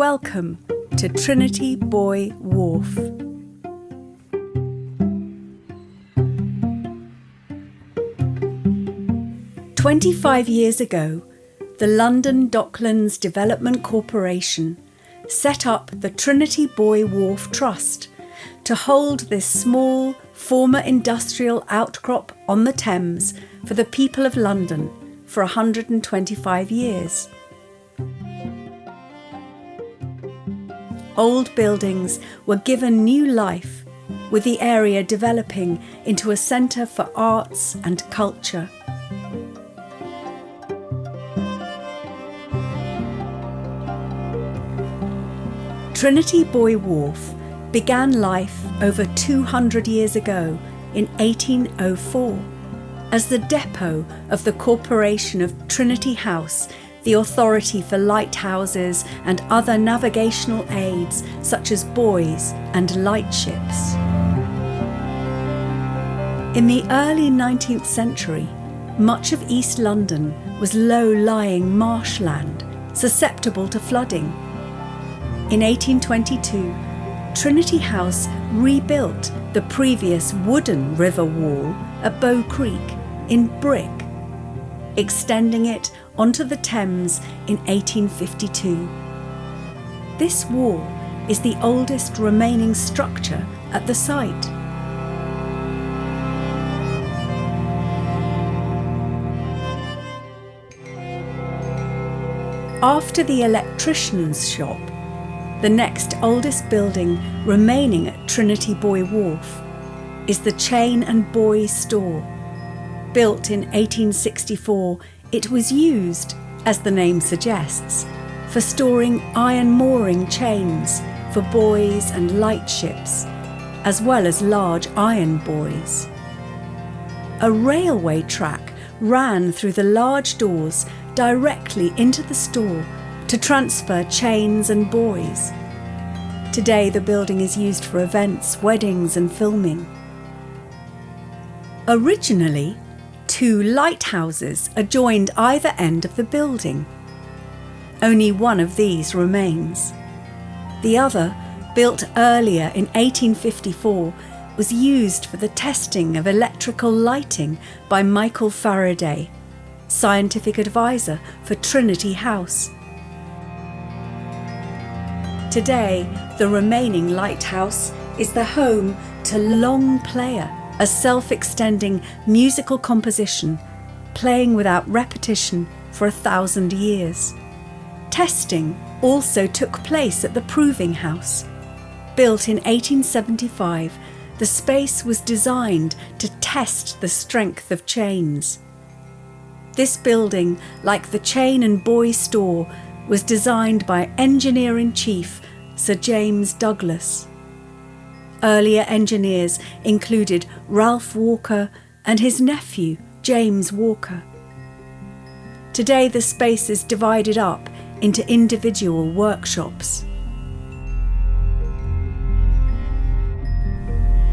Welcome to Trinity Buoy Wharf. "25 years ago, the London Docklands Development Corporation set up the Trinity Buoy Wharf Trust to hold this small, former industrial outcrop on the Thames for the people of London for 125 years. Old buildings were given new life, with the area developing into a centre for arts and culture. Trinity Buoy Wharf began life over 200 years ago in 1804 as the depot of the Corporation of Trinity House, the authority for lighthouses and other navigational aids such as buoys and lightships. In the early 19th century, much of East London was low-lying marshland, susceptible to flooding. In 1822, Trinity House rebuilt the previous wooden river wall at Bow Creek in brick, extending it onto the Thames in 1852. This wall is the oldest remaining structure at the site. After the electrician's shop, the next oldest building remaining at Trinity Buoy Wharf is the Chain and Buoy Store. Built in 1864, it was used, as the name suggests, for storing iron mooring chains for buoys and lightships, as well as large iron buoys. A railway track ran through the large doors directly into the store to transfer chains and buoys. Today the building is used for events, weddings and filming. Originally, 2 lighthouses adjoined either end of the building. Only one of these remains. The other, built earlier in 1854, was used for the testing of electrical lighting by Michael Faraday, scientific advisor for Trinity House. Today, the remaining lighthouse is the home to Long Player, a self-extending musical composition playing without repetition for 1,000 years. Testing also took place at the Proving House. Built in 1875, the space was designed to test the strength of chains. This building, like the Chain and Buoy Store, was designed by Engineer-in-Chief Sir James Douglas. Earlier engineers included Ralph Walker and his nephew James Walker. Today the space is divided up into individual workshops.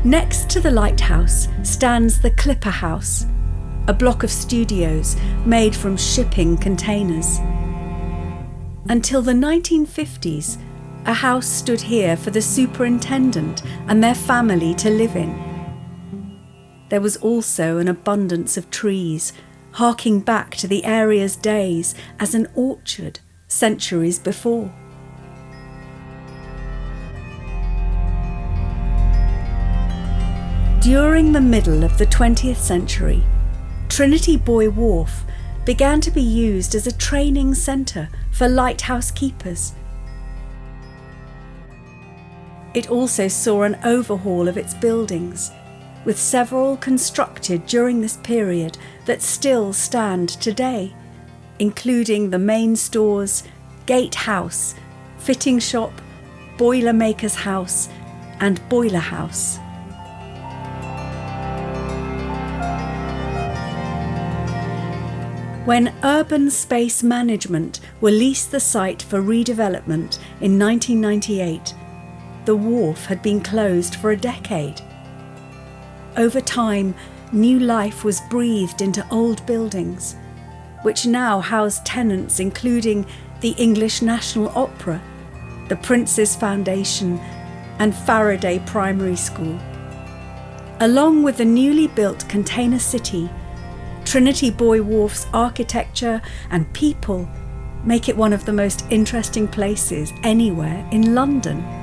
Next to the lighthouse stands the Clipper House, a block of studios made from shipping containers. Until the 1950s, a house stood here for the superintendent and their family to live in. There was also an abundance of trees, harking back to the area's days as an orchard centuries before. During the middle of the 20th century, Trinity Buoy Wharf began to be used as a training centre for lighthouse keepers. It also saw an overhaul of its buildings, with several constructed during this period that still stand today, including the main stores, gate house, fitting shop, boiler maker's house and boiler house. When Urban Space Management leased the site for redevelopment in 1998, the wharf had been closed for a decade. Over time, new life was breathed into old buildings, which now house tenants including the English National Opera, the Prince's Foundation and Faraday Primary School. Along with the newly built container city, Trinity Buoy Wharf's architecture and people make it one of the most interesting places anywhere in London.